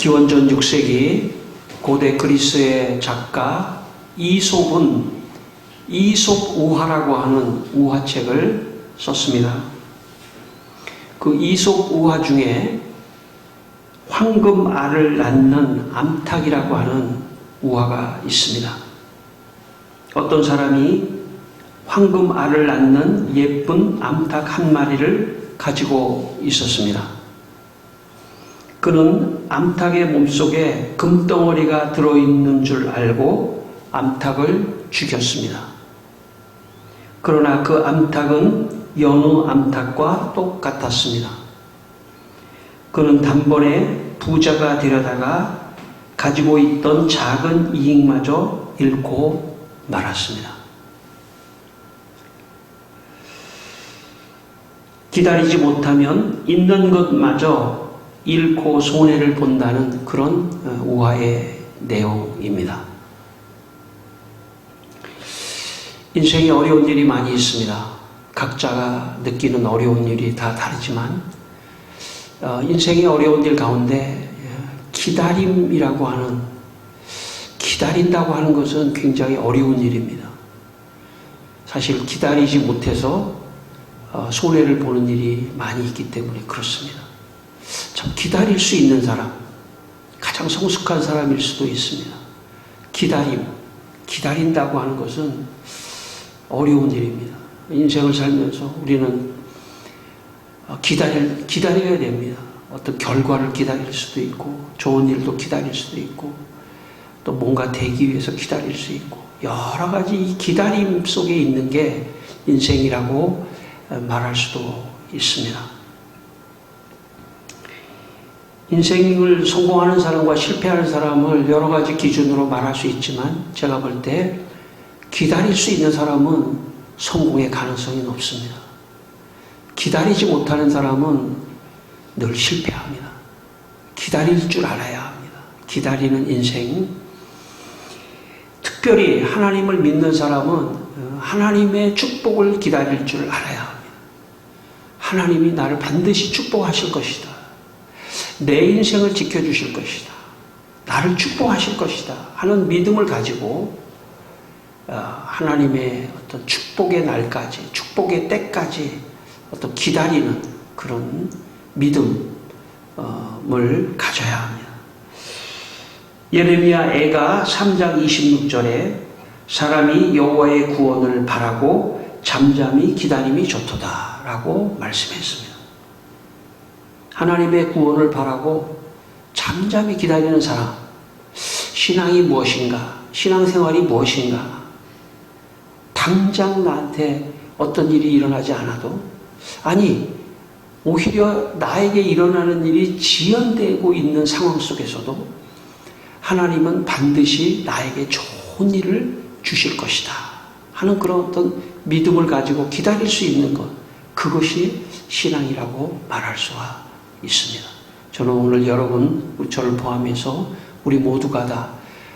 기원전 6세기 고대 그리스의 작가 이솝은 이솝우화라고 하는 우화책을 썼습니다. 그 이솝우화 중에 황금알을 낳는 암탉이라고 하는 우화가 있습니다. 어떤 사람이 황금알을 낳는 예쁜 암탉 한 마리를 가지고 있었습니다. 그는 암탉의 몸속에 금덩어리가 들어있는 줄 알고 암탉을 죽였습니다. 그러나 그 암탉은 여느 암탉과 똑같았습니다. 그는 단번에 부자가 되려다가 가지고 있던 작은 이익마저 잃고 말았습니다. 기다리지 못하면 있는 것마저 잃고 손해를 본다는 그런 우화의 내용입니다. 인생에 어려운 일이 많이 있습니다. 각자가 느끼는 어려운 일이 다 다르지만 인생의 어려운 일 가운데 기다린다고 하는 것은 굉장히 어려운 일입니다. 사실 기다리지 못해서 손해를 보는 일이 많이 있기 때문에 그렇습니다. 참 기다릴 수 있는 사람, 가장 성숙한 사람일 수도 있습니다. 기다린다고 하는 것은 어려운 일입니다. 인생을 살면서 우리는 기다려야 됩니다. 어떤 결과를 기다릴 수도 있고, 좋은 일도 기다릴 수도 있고, 또 뭔가 되기 위해서 기다릴 수 있고, 여러 가지 이 기다림 속에 있는 게 인생이라고 말할 수도 있습니다. 인생을 성공하는 사람과 실패하는 사람을 여러 가지 기준으로 말할 수 있지만 제가 볼 때 기다릴 수 있는 사람은 성공의 가능성이 높습니다. 기다리지 못하는 사람은 늘 실패합니다. 기다릴 줄 알아야 합니다. 기다리는 인생. 특별히 하나님을 믿는 사람은 하나님의 축복을 기다릴 줄 알아야 합니다. 하나님이 나를 반드시 축복하실 것이다. 내 인생을 지켜주실 것이다. 나를 축복하실 것이다 하는 믿음을 가지고 하나님의 어떤 축복의 날까지, 축복의 때까지 어떤 기다리는 그런 믿음을 가져야 합니다. 예레미야 애가 3장 26절에 사람이 여호와의 구원을 바라고 잠잠히 기다림이 좋도다 라고 말씀했습니다. 하나님의 구원을 바라고 잠잠히 기다리는 사람, 신앙이 무엇인가, 신앙생활이 무엇인가, 당장 나한테 어떤 일이 일어나지 않아도, 아니 오히려 나에게 일어나는 일이 지연되고 있는 상황 속에서도 하나님은 반드시 나에게 좋은 일을 주실 것이다 하는 그런 어떤 믿음을 가지고 기다릴 수 있는 것, 그것이 신앙이라고 말할 수가 있습니다. 저는 오늘 여러분, 저를 포함해서 우리 모두가 다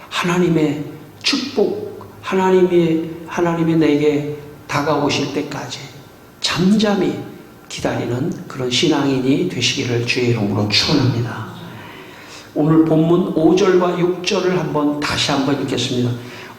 하나님의 축복, 하나님이 내게 다가오실 때까지 잠잠히 기다리는 그런 신앙인이 되시기를 주의 이름으로 축원합니다. 오늘 본문 5절과 6절을 다시 한번 읽겠습니다.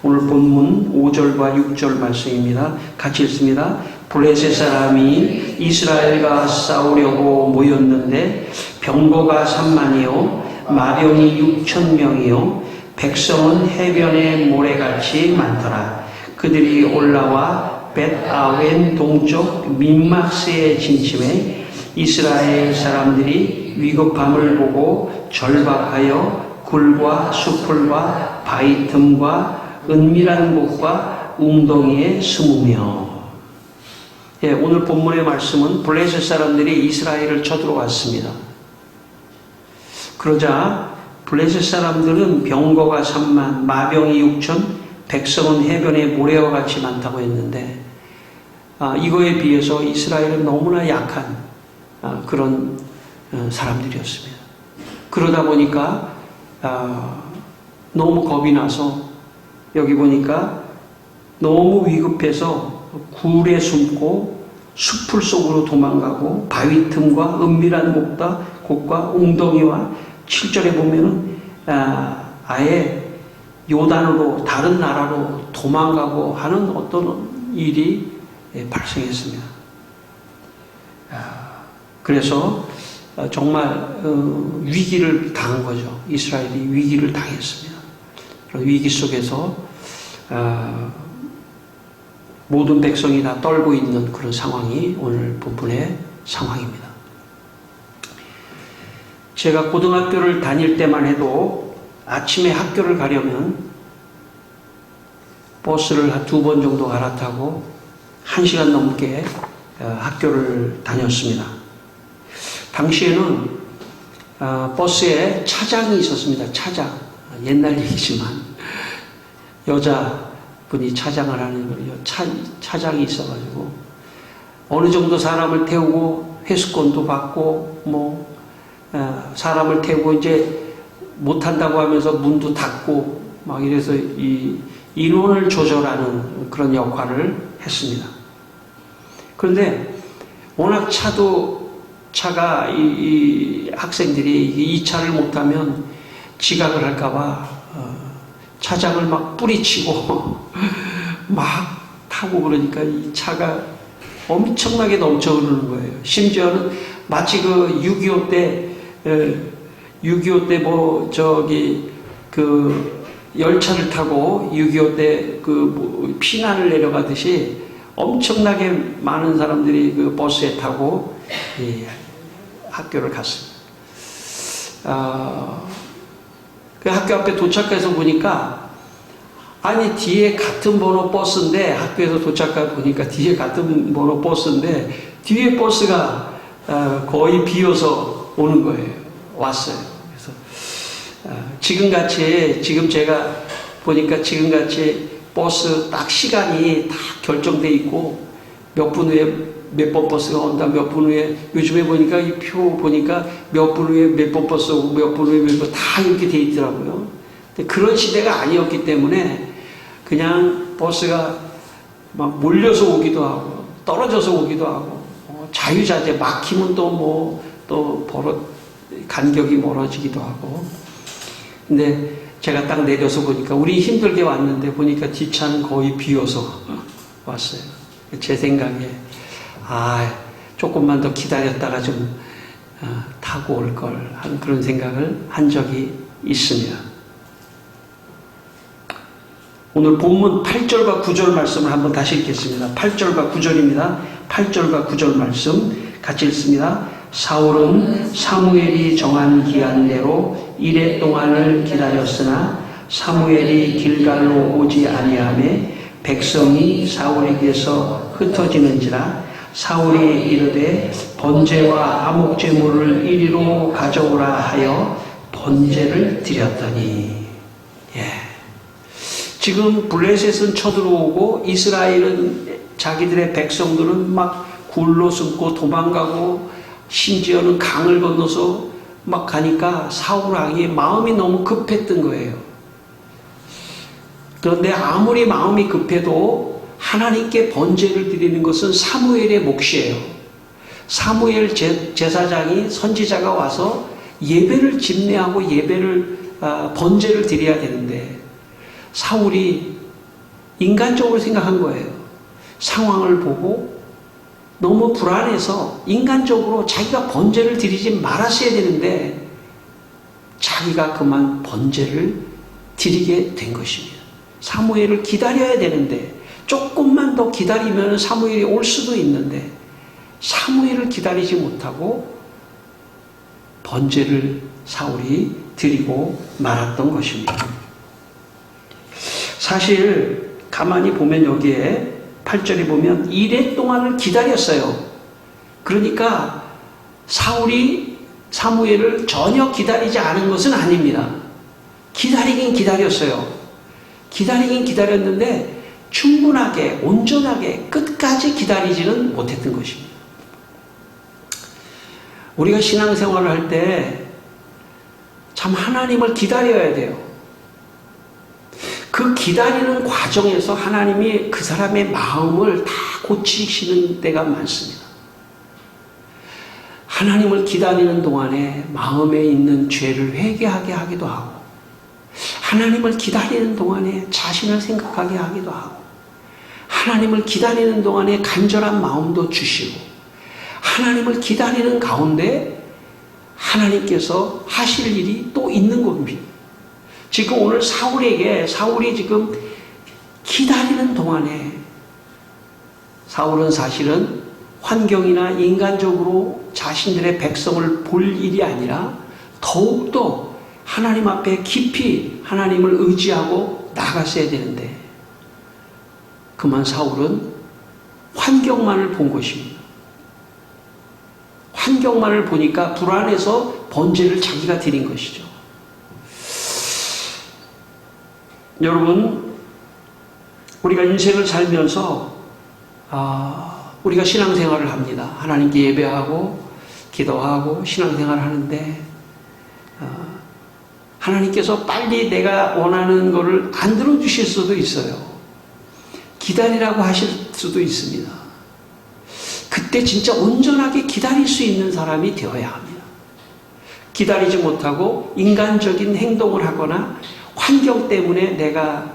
오늘 본문 5절과 6절 말씀입니다. 같이 읽습니다. 블레셋 사람이 이스라엘과 싸우려고 모였는데 병거가 3만이요 마병이 6,000명이요 백성은 해변의 모래같이 많더라. 그들이 올라와 벳아웬 동쪽 민막스에 진침해 이스라엘 사람들이 위급함을 보고 절박하여 굴과 수풀과 바위 틈과 은밀한 곳과 웅덩이에 숨으며. 오늘 본문의 말씀은 블레셋 사람들이 이스라엘을 쳐들어왔습니다. 그러자 블레셋 사람들은 병거가 3만, 마병이 6천, 백성은 해변에 모래와 같이 많다고 했는데 이거에 비해서 이스라엘은 너무나 약한 그런 사람들이었습니다. 그러다 보니까 너무 겁이 나서 여기 보니까 너무 위급해서 굴에 숨고 수풀 속으로 도망가고 바위 틈과 은밀한 곳과 웅덩이와 7절에 보면은 아예 요단으로 다른 나라로 도망가고 하는 어떤 일이 발생했습니다. 그래서 정말 위기를 당한 거죠. 이스라엘이 위기를 당했습니다. 그런 위기 속에서 모든 백성이 다 떨고 있는 그런 상황이 오늘 본문의 상황입니다. 제가 고등학교를 다닐 때만 해도 아침에 학교를 가려면 버스를 한 2번 정도 갈아타고 1시간 넘게 학교를 다녔습니다. 당시에는 버스에 차장이 있었습니다. 차장. 옛날 얘기지만 여자분이 차장을 하는 거예요. 차장이 있어가지고 어느 정도 사람을 태우고 회수권도 받고 사람을 태우고 이제 못한다고 하면서 문도 닫고 막 이래서 이 인원을 조절하는 그런 역할을 했습니다. 그런데 워낙 차가 이 학생들이 이 차를 못하면 지각을 할까봐 차장을 막 뿌리치고 막 타고 그러니까 이 차가 엄청나게 넘쳐 흐르는 거예요. 심지어는 마치 그 6.25 때 열차를 타고 6.25 때 피난을 내려가듯이 엄청나게 많은 사람들이 그 버스에 타고 학교를 갔습니다. 그 학교 앞에 도착해서 보니까 아니 뒤에 같은 번호 버스인데 학교에서 도착해 보니까 뒤에 같은 번호 버스인데 뒤에 버스가 거의 비어서 오는 거예요. 왔어요. 그래서 지금 제가 보니까 지금같이 버스 딱 시간이 다 결정돼 있고 몇 분 후에 몇 번 버스가 온다, 몇 분 후에, 요즘에 보니까 이 표 보니까 몇 분 후에 몇 번 버스 오고 몇 분 후에 몇 번 다 이렇게 돼 있더라고요. 근데 그런 시대가 아니었기 때문에 그냥 버스가 막 몰려서 오기도 하고 떨어져서 오기도 하고 자유자재 막히면 또 간격이 멀어지기도 하고. 근데 제가 딱 내려서 보니까 우리 힘들게 왔는데 보니까 뒷차는 거의 비어서 왔어요. 제 생각에 조금만 더 기다렸다가 좀 타고 올 걸 하는 그런 생각을 한 적이 있습니다. 오늘 본문 8절과 9절 말씀을 한번 다시 읽겠습니다. 8절과 9절입니다. 8절과 9절 말씀 같이 읽습니다. 사울은 사무엘이 정한 기한대로 이레 동안을 기다렸으나 사무엘이 길갈로 오지 아니하매 백성이 사울에게서 흩어지는지라 사울이 이르되 번제와 화목제물을 이리로 가져오라 하여 번제를 드렸더니. 지금 블레셋은 쳐들어오고 이스라엘은 자기들의 백성들은 막 굴로 숨고 도망가고 심지어는 강을 건너서 막 가니까 사울 왕이 마음이 너무 급했던 거예요. 그런데 아무리 마음이 급해도 하나님께 번제를 드리는 것은 사무엘의 몫이에요. 사무엘 제사장이 선지자가 와서 예배를 집례하고 번제를 드려야 되는데 사울이 인간적으로 생각한 거예요. 상황을 보고 너무 불안해서 인간적으로 자기가 번제를 드리지 말았어야 되는데 자기가 그만 번제를 드리게 된 것입니다. 사무엘을 기다려야 되는데 조금만 더 기다리면 사무엘이 올 수도 있는데 사무엘을 기다리지 못하고 번제를 사울이 드리고 말았던 것입니다. 사실 가만히 보면 여기에 8절에 보면 이레 동안을 기다렸어요. 그러니까 사울이 사무엘을 전혀 기다리지 않은 것은 아닙니다. 기다리긴 기다렸어요. 기다리긴 기다렸는데 충분하게 온전하게 끝까지 기다리지는 못했던 것입니다. 우리가 신앙생활을 할 때 참 하나님을 기다려야 돼요. 그 기다리는 과정에서 하나님이 그 사람의 마음을 다 고치시는 때가 많습니다. 하나님을 기다리는 동안에 마음에 있는 죄를 회개하게 하기도 하고, 하나님을 기다리는 동안에 자신을 생각하게 하기도 하고, 하나님을 기다리는 동안에 간절한 마음도 주시고, 하나님을 기다리는 가운데 하나님께서 하실 일이 또 있는 겁니다. 지금 오늘 사울이 지금 기다리는 동안에, 사울은 사실은 환경이나 인간적으로 자신들의 백성을 볼 일이 아니라 더욱더 하나님 앞에 깊이 하나님을 의지하고 나갔어야 되는데, 그만 사울은 환경만을 본 것입니다. 환경만을 보니까 불안해서 번제를 자기가 드린 것이죠. 여러분, 우리가 인생을 살면서 우리가 신앙생활을 합니다. 하나님께 예배하고 기도하고 신앙생활을 하는데 하나님께서 빨리 내가 원하는 것을 안 들어주실 수도 있어요. 기다리라고 하실 수도 있습니다. 그때 진짜 온전하게 기다릴 수 있는 사람이 되어야 합니다. 기다리지 못하고 인간적인 행동을 하거나 환경 때문에 내가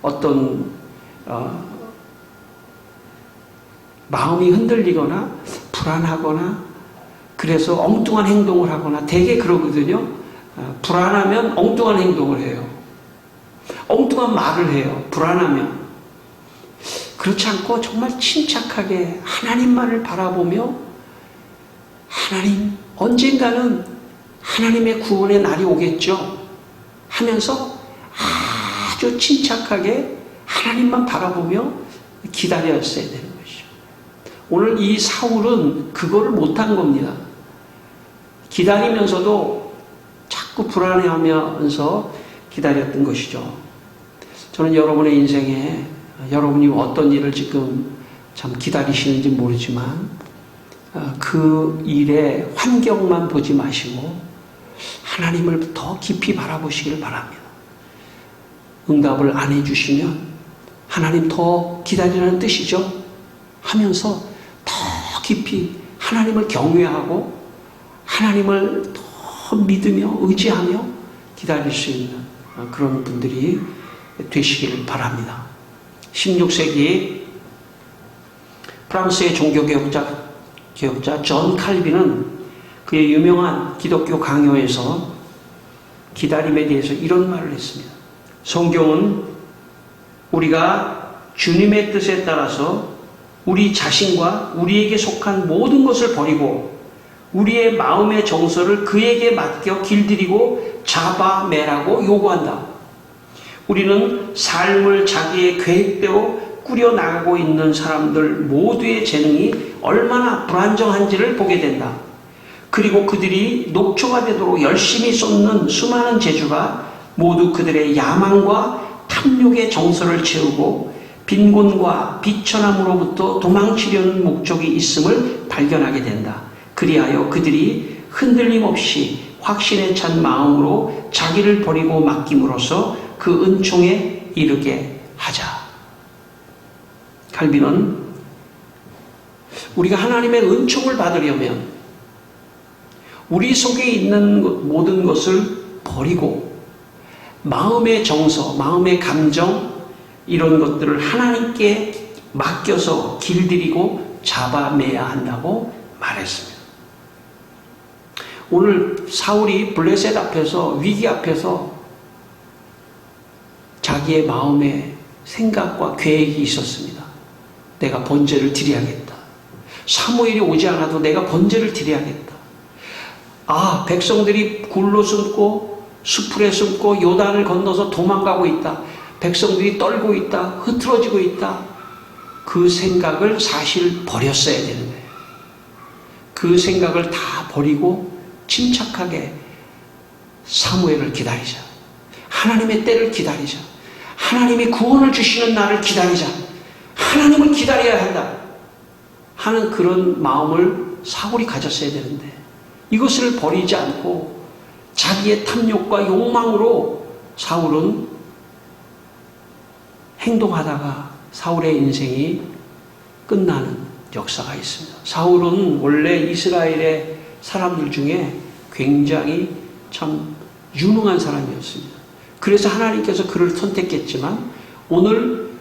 어떤 마음이 흔들리거나 불안하거나 그래서 엉뚱한 행동을 하거나, 되게 그러거든요. 불안하면 엉뚱한 행동을 해요. 엉뚱한 말을 해요. 불안하면. 그렇지 않고 정말 침착하게 하나님만을 바라보며, 하나님, 언젠가는 하나님의 구원의 날이 오겠죠 하면서 아주 침착하게 하나님만 바라보며 기다렸어야 되는 것이죠. 오늘 이 사울은 그거를 못한 겁니다. 기다리면서도 자꾸 불안해하면서 기다렸던 것이죠. 저는 여러분의 인생에 여러분이 어떤 일을 지금 참 기다리시는지 모르지만 그 일의 환경만 보지 마시고 하나님을 더 깊이 바라보시길 바랍니다. 응답을 안 해주시면 하나님 더 기다리라는 뜻이죠 하면서 더 깊이 하나님을 경외하고 하나님을 더 믿으며 의지하며 기다릴 수 있는 그런 분들이 되시길 바랍니다. 16세기 프랑스의 종교개혁자 존 칼빈은 그의 유명한 기독교 강요에서 기다림에 대해서 이런 말을 했습니다. 성경은 우리가 주님의 뜻에 따라서 우리 자신과 우리에게 속한 모든 것을 버리고 우리의 마음의 정서를 그에게 맡겨 길들이고 잡아매라고 요구한다. 우리는 삶을 자기의 계획대로 꾸려나가고 있는 사람들 모두의 재능이 얼마나 불안정한지를 보게 된다. 그리고 그들이 녹초가 되도록 열심히 쏟는 수많은 재주가 모두 그들의 야망과 탐욕의 정서를 채우고 빈곤과 비천함으로부터 도망치려는 목적이 있음을 발견하게 된다. 그리하여 그들이 흔들림 없이 확신에 찬 마음으로 자기를 버리고 맡김으로써 그 은총에 이르게 하자. 칼빈은 우리가 하나님의 은총을 받으려면 우리 속에 있는 모든 것을 버리고 마음의 정서, 마음의 감정 이런 것들을 하나님께 맡겨서 길들이고 잡아매야 한다고 말했습니다. 오늘 사울이 블레셋 앞에서, 위기 앞에서 자기의 마음에 생각과 계획이 있었습니다. 내가 번제를 드려야겠다. 사무엘이 오지 않아도 내가 번제를 드려야겠다. 백성들이 굴로 숨고 수풀에 숨고 요단을 건너서 도망가고 있다. 백성들이 떨고 있다. 흐트러지고 있다. 그 생각을 사실 버렸어야 되는 거예요. 그 생각을 다 버리고 침착하게 사무엘을 기다리자. 하나님의 때를 기다리자. 하나님이 구원을 주시는 날을 기다리자. 하나님을 기다려야 한다 하는 그런 마음을 사울이 가졌어야 되는데 이것을 버리지 않고 자기의 탐욕과 욕망으로 사울은 행동하다가 사울의 인생이 끝나는 역사가 있습니다. 사울은 원래 이스라엘의 사람들 중에 굉장히 참 유능한 사람이었습니다. 그래서 하나님께서 그를 선택했지만 오늘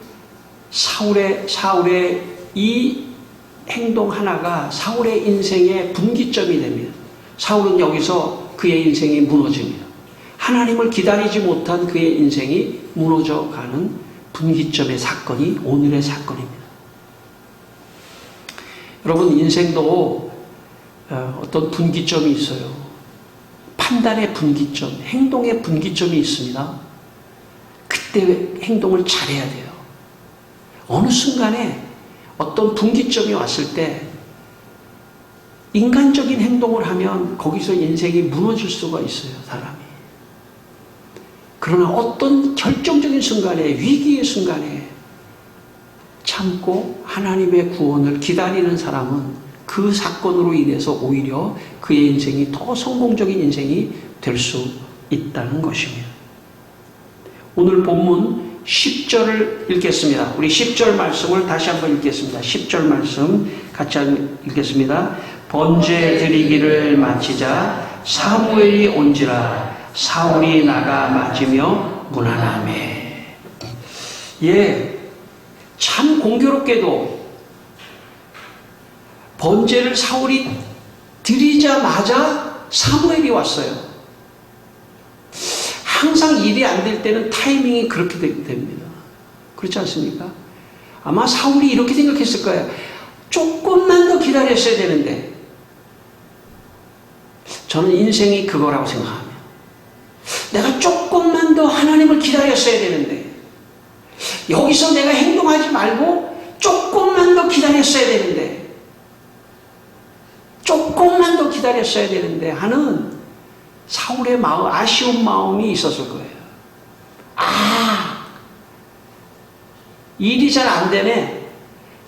사울의 이 행동 하나가 사울의 인생의 분기점이 됩니다. 사울은 여기서 그의 인생이 무너집니다. 하나님을 기다리지 못한 그의 인생이 무너져가는 분기점의 사건이 오늘의 사건입니다. 여러분, 인생도 어떤 분기점이 있어요. 판단의 분기점, 행동의 분기점이 있습니다. 그때 행동을 잘해야 돼요. 어느 순간에 어떤 분기점이 왔을 때 인간적인 행동을 하면 거기서 인생이 무너질 수가 있어요, 사람이. 그러나 어떤 결정적인 순간에, 위기의 순간에 참고 하나님의 구원을 기다리는 사람은 그 사건으로 인해서 오히려 그의 인생이 더 성공적인 인생이 될 수 있다는 것입니다. 오늘 본문 10절을 읽겠습니다. 우리 10절 말씀을 다시 한번 읽겠습니다. 10절 말씀 같이 읽겠습니다. 번제 드리기를 마치자 사무엘이 온지라 사울이 나가 맞으며 무난하매. 예, 참 공교롭게도 번제를 사울이 드리자마자 사무엘이 왔어요. 항상 일이 안 될 때는 타이밍이 그렇게 됩니다. 그렇지 않습니까? 아마 사울이 이렇게 생각했을 거예요. 조금만 더 기다렸어야 되는데. 저는 인생이 그거라고 생각합니다. 내가 조금만 더 하나님을 기다렸어야 되는데, 여기서 내가 행동하지 말고 조금만 더 기다렸어야 되는데, 조금만 더 기다렸어야 되는데 하는 사울의 마음, 아쉬운 마음이 있었을 거예요. 일이 잘 안 되네.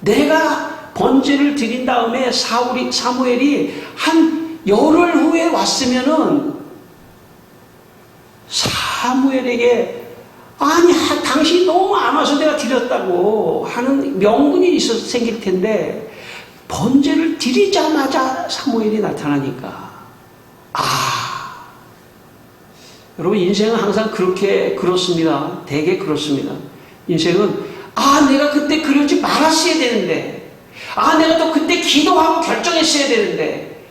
내가 번제를 드린 다음에 사무엘이 한 열흘 후에 왔으면은 사무엘에게 당신이 너무 안 와서 내가 드렸다고 하는 명분이 생길 텐데 번제를 드리자마자 사무엘이 나타나니까 여러분, 인생은 항상 그렇습니다. 되게 그렇습니다. 인생은 내가 그때 그러지 말았어야 되는데, 내가 또 그때 기도하고 결정했어야 되는데,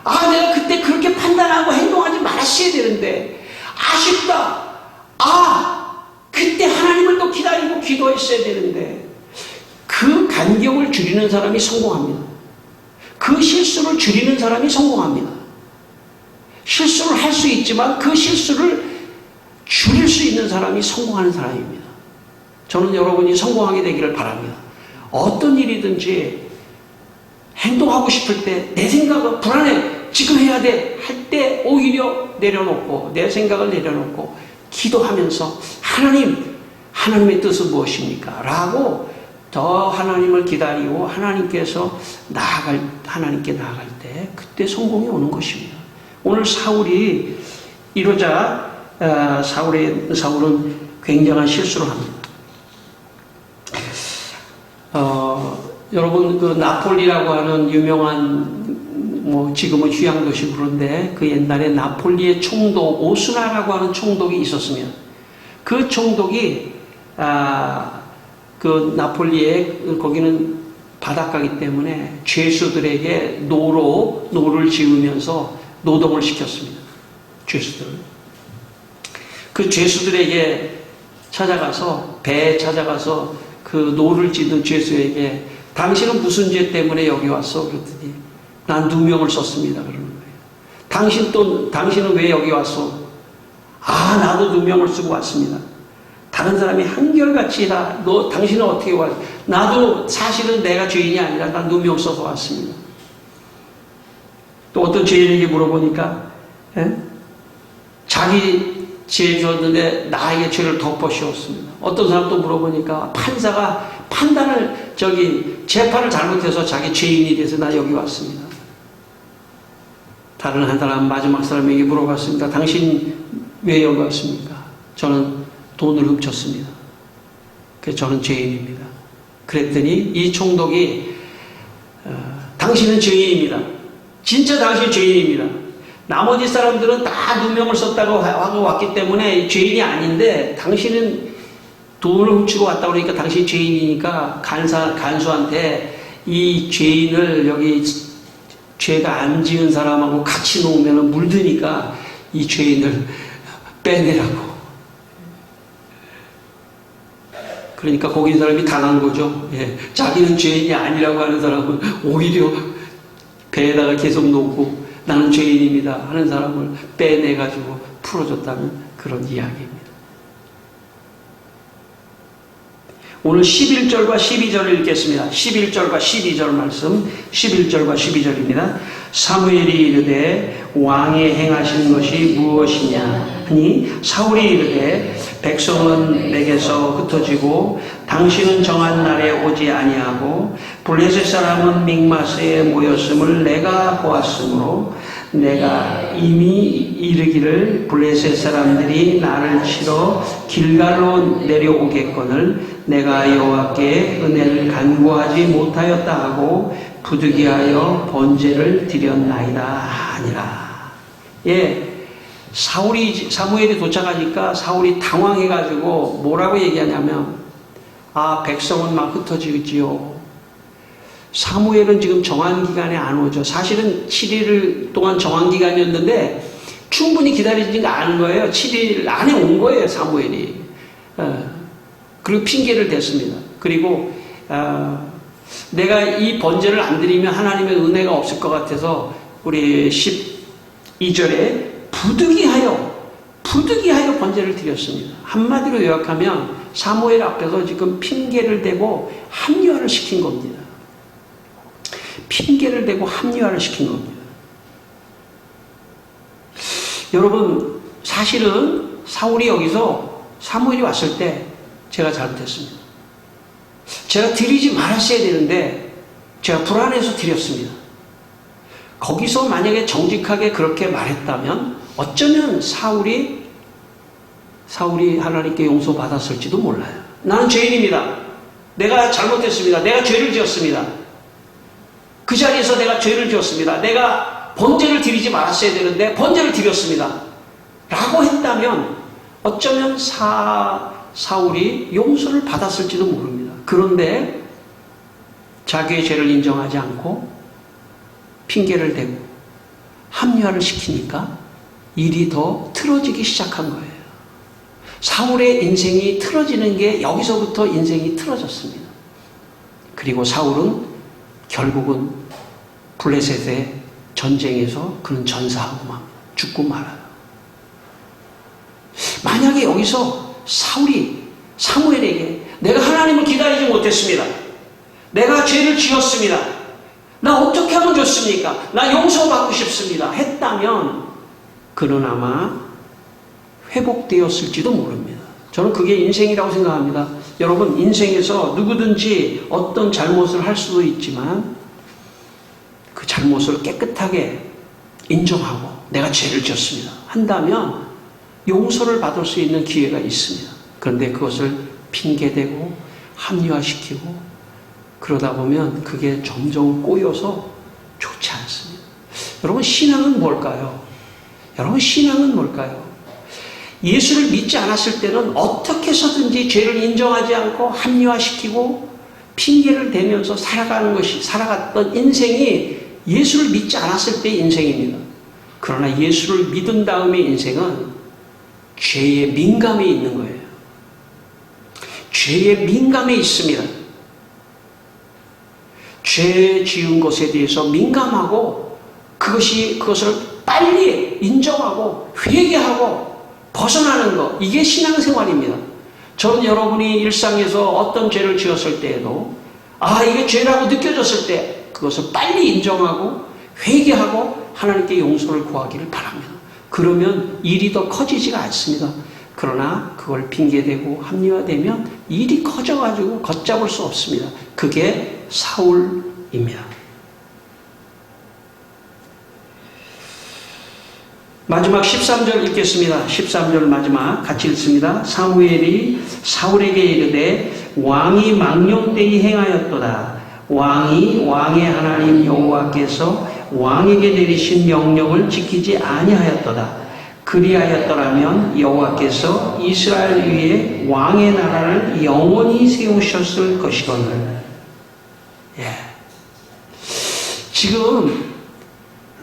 내가 그때 그렇게 판단하고 행동하지 말았어야 되는데, 아쉽다. 그때 하나님을 또 기다리고 기도했어야 되는데. 그 간격을 줄이는 사람이 성공합니다. 그 실수를 줄이는 사람이 성공합니다. 실수를 할 수 있지만 그 실수를 줄일 수 있는 사람이 성공하는 사람입니다. 저는 여러분이 성공하게 되기를 바랍니다. 어떤 일이든지 행동하고 싶을 때 내 생각은 불안해, 지금 해야 돼 할 때 오히려 내려놓고, 내 생각을 내려놓고 기도하면서 하나님의 뜻은 무엇입니까? 라고 더 하나님을 기다리고 하나님께 나아갈 때 그때 성공이 오는 것입니다. 오늘 사울이 이러자 사울은 굉장한 실수를 합니다. 여러분, 그 나폴리라고 하는 유명한 지금은 휴양도시 그런데 그 옛날에 나폴리의 총독 오스나라고 하는 총독이 있었으면 그 총독이 그 나폴리에 거기는 바닷가이기 때문에 죄수들에게 노를 지으면서 노동을 시켰습니다. 죄수들. 그 죄수들에게 배에 찾아가서 그 노를 짓는 죄수에게 당신은 무슨 죄 때문에 여기 왔어? 그랬더니 난 누명을 썼습니다. 그러는 거예요. 당신은 왜 여기 왔어? 나도 누명을 쓰고 왔습니다. 다른 사람이 한결같이 당신은 어떻게 왔어? 나도 사실은 내가 죄인이 아니라 난 누명 써서 왔습니다. 또 어떤 죄인에게 물어보니까 자기 죄 줬는데 나에게 죄를 덮어 씌웠습니다. 어떤 사람 또 물어보니까 판사가 재판을 잘못해서 자기 죄인이 돼서 나 여기 왔습니다. 다른 한 사람, 마지막 사람에게 물어봤습니다. 당신 왜 여기 왔습니까? 저는 돈을 훔쳤습니다. 그래서 저는 죄인입니다. 그랬더니 이 총독이 당신은 죄인입니다. 진짜 당신 죄인입니다. 나머지 사람들은 다 누명을 썼다고 하고 왔기 때문에 죄인이 아닌데 당신은 돈을 훔치고 왔다고 그러니까 당신이 죄인이니까 간수한테 이 죄인을 여기 죄가 안 지은 사람하고 같이 놓으면 물드니까 이 죄인을 빼내라고. 그러니까 거기 있는 사람이 당한 거죠. 예. 자기는 죄인이 아니라고 하는 사람은 오히려 배에다가 계속 놓고 나는 죄인입니다 하는 사람을 빼내가지고 풀어줬다는 그런 이야기입니다. 오늘 11절과 12절을 읽겠습니다. 11절과 12절 말씀, 11절과 12절입니다. 사무엘이 이르되 왕이 행하신 것이 무엇이냐 하니 사울이 이르되 백성은 내게서 흩어지고 당신은 정한 날에 오지 아니하고 블레셋 사람은 믹마스에 모였음을 내가 보았으므로 내가 이미 이르기를 블레셋 사람들이 나를 치러 길갈로 내려오겠거늘 내가 여호와께 은혜를 간구하지 못하였다 하고 부득이하여 번제를 드렸나이다 하니라. 예, 사무엘이 도착하니까 사울이 당황해가지고 뭐라고 얘기하냐면 백성은 막 흩어지지요. 사무엘은 지금 정한 기간에 안 오죠. 사실은 7일 동안 정한 기간이었는데 충분히 기다리지가 않은 거예요. 7일 안에 온 거예요, 사무엘이. 그리고 핑계를 댔습니다. 그리고 내가 이 번제를 안 드리면 하나님의 은혜가 없을 것 같아서 우리 12절에 부득이하여 번제를 드렸습니다. 한마디로 요약하면 사무엘 앞에서 지금 핑계를 대고 합리화를 시킨 겁니다. 핑계를 대고 합리화를 시킨 겁니다. 여러분, 사실은 사울이 여기서 사무엘이 왔을 때 제가 잘못했습니다. 제가 드리지 말았어야 되는데 제가 불안해서 드렸습니다. 거기서 만약에 정직하게 그렇게 말했다면 어쩌면 사울이 하나님께 용서받았을지도 몰라요. 나는 죄인입니다. 내가 잘못했습니다. 내가 죄를 지었습니다. 그 자리에서 내가 죄를 지었습니다. 내가 번제를 드리지 말았어야 되는데 번제를 드렸습니다. 라고 했다면 어쩌면 사울이 용서를 받았을지도 모릅니다. 그런데 자기의 죄를 인정하지 않고 핑계를 대고 합리화를 시키니까 일이 더 틀어지기 시작한 거예요. 사울의 인생이 틀어지는 게 여기서부터 인생이 틀어졌습니다. 그리고 사울은 결국은 블레셋의 전쟁에서 그는 전사하고 막 죽고 말아요. 만약에 여기서 사울이 사무엘에게 내가 하나님을 기다리지 못했습니다. 내가 죄를 지었습니다. 나 어떻게 하면 좋습니까? 나 용서받고 싶습니다. 했다면 그는 아마 회복되었을지도 모릅니다. 저는 그게 인생이라고 생각합니다. 여러분, 인생에서 누구든지 어떤 잘못을 할 수도 있지만 그 잘못을 깨끗하게 인정하고 내가 죄를 지었습니다 한다면 용서를 받을 수 있는 기회가 있습니다. 그런데 그것을 핑계대고 합리화시키고 그러다 보면 그게 점점 꼬여서 좋지 않습니다. 여러분, 신앙은 뭘까요? 예수를 믿지 않았을 때는 어떻게 해서든지 죄를 인정하지 않고 합리화시키고 핑계를 대면서 살아갔던 인생이 예수를 믿지 않았을 때의 인생입니다. 그러나 예수를 믿은 다음의 인생은 죄에 민감해 있는 거예요. 죄에 민감해 있습니다. 죄 지은 것에 대해서 민감하고 그것을 빨리 인정하고 회개하고 벗어나는 것, 이게 신앙생활입니다. 저는 여러분이 일상에서 어떤 죄를 지었을 때에도 이게 죄라고 느껴졌을 때 그것을 빨리 인정하고 회개하고 하나님께 용서를 구하기를 바랍니다. 그러면 일이 더 커지지가 않습니다. 그러나 그걸 핑계대고 합리화되면 일이 커져가지고 걷잡을 수 없습니다. 그게 사울입니다. 마지막 13절 읽겠습니다. 13절 마지막 같이 읽습니다. 사무엘이 사울에게 이르되 왕이 망령되이 행하였도다. 왕이 왕의 하나님 여호와께서 왕에게 내리신 명령을 지키지 아니하였도다. 그리하였더라면 여호와께서 이스라엘 위에 왕의 나라를 영원히 세우셨을 것이거늘. 예. 지금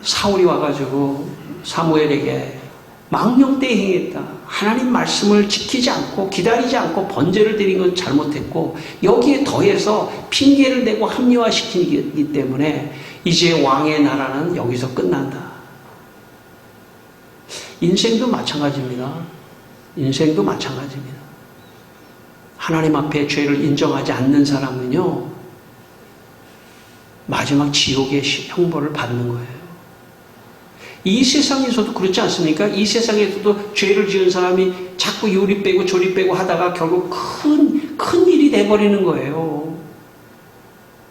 사울이 와가지고 사무엘에게 망령되이 행했다. 하나님 말씀을 지키지 않고 기다리지 않고 번제를 드린 건 잘못했고 여기에 더해서 핑계를 대고 합리화시키기 때문에 이제 왕의 나라는 여기서 끝난다. 인생도 마찬가지입니다. 인생도 마찬가지입니다. 하나님 앞에 죄를 인정하지 않는 사람은요, 마지막 지옥의 형벌을 받는 거예요. 이 세상에서도 그렇지 않습니까? 이 세상에서도 죄를 지은 사람이 자꾸 요리 빼고 조리 빼고 하다가 결국 큰 일이 돼버리는 거예요.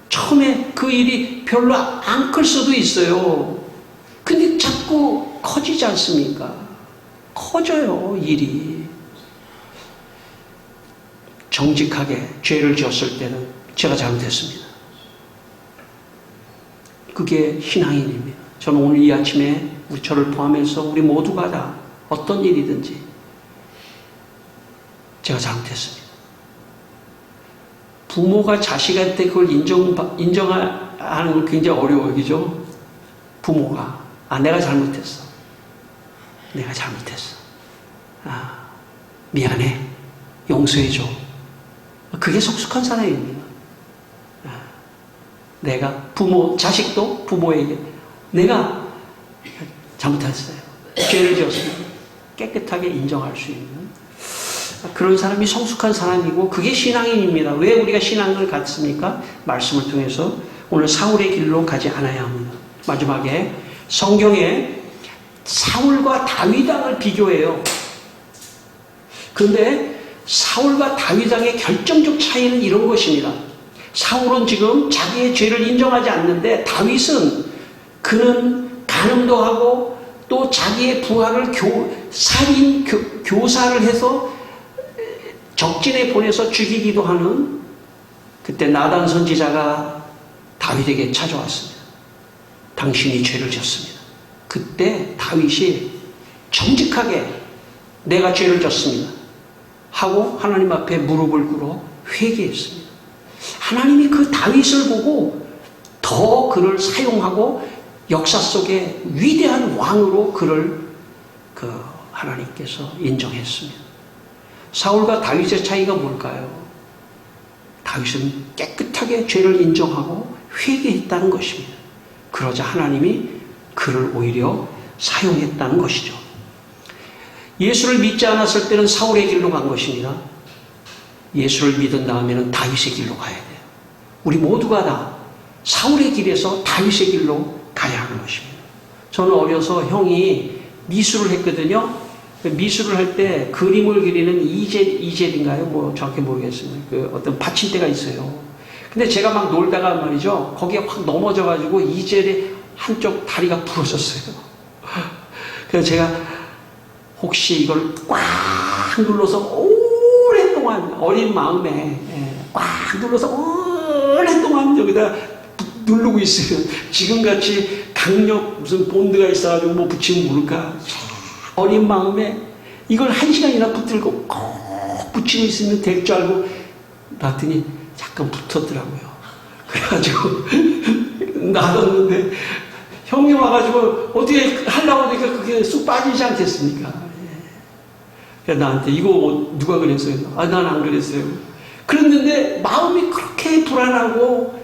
처음에 그 일이 별로 안 클 수도 있어요. 근데 자꾸 커지지 않습니까? 커져요, 일이. 정직하게 죄를 지었을 때는 제가 잘못했습니다. 그게 신앙인입니다. 저는 오늘 이 아침에 저를 포함해서 우리 모두가 다 어떤 일이든지 제가 잘못했습니다. 부모가 자식한테 그걸 인정하는 걸 굉장히 어려워요. 그죠? 부모가. 내가 잘못했어. 내가 잘못했어. 미안해. 용서해줘. 그게 속속한 사람입니다. 내가 자식도 부모에게 내가 잘못했어요. 죄를 지었습니다. 깨끗하게 인정할 수 있는 그런 사람이 성숙한 사람이고 그게 신앙인입니다. 왜 우리가 신앙을 갖습니까? 말씀을 통해서 오늘 사울의 길로 가지 않아야 합니다. 마지막에 성경에 사울과 다윗 왕을 비교해요. 그런데 사울과 다윗 왕의 결정적 차이는 이런 것입니다. 사울은 지금 자기의 죄를 인정하지 않는데 다윗은 그는 간음도 하고 또 자기의 부하를 교사를 해서 적진에 보내서 죽이기도 하는 그때 나단 선지자가 다윗에게 찾아왔습니다. 당신이 죄를 지었습니다. 그때 다윗이 정직하게 내가 죄를 졌습니다 하고 하나님 앞에 무릎을 꿇어 회개했습니다. 하나님이 그 다윗을 보고 더 그를 사용하고 역사 속에 위대한 왕으로 그를 하나님께서 인정했습니다. 사울과 다윗의 차이가 뭘까요? 다윗은 깨끗하게 죄를 인정하고 회개했다는 것입니다. 그러자 하나님이 그를 오히려 사용했다는 것이죠. 예수를 믿지 않았을 때는 사울의 길로 간 것입니다. 예수를 믿은 다음에는 다윗의 길로 가야 돼요. 우리 모두가 다 사울의 길에서 다윗의 길로 가야 하는 것입니다. 저는 어려서 형이 미술을 했거든요. 미술을 할 때 그림을 그리는 이젤인가요? 뭐 정확히 모르겠습니다. 어떤 받침대가 있어요. 근데 제가 막 놀다가 말이죠. 거기에 확 넘어져가지고 이젤의 한쪽 다리가 부러졌어요. 그래서 제가 혹시 이걸 꽉 눌러서 오랫동안 어린 마음에 꽉 눌러서 오랫동안 여기다 누르고 있어요. 지금같이 강력 무슨 본드가 있어가지고 뭐 붙이면 모를까. 어린 마음에 이걸 1시간이나 붙들고 꼭 붙이고 있으면 될 줄 알고 놨더니 잠깐 붙었더라고요. 그래가지고 놔뒀는데 형이 와가지고 어떻게 하려고 하니까 그게 쑥 빠지지 않겠습니까? 그래서 나한테 이거 누가 그랬어요? 난 안 그랬어요. 그랬는데 마음이 그렇게 불안하고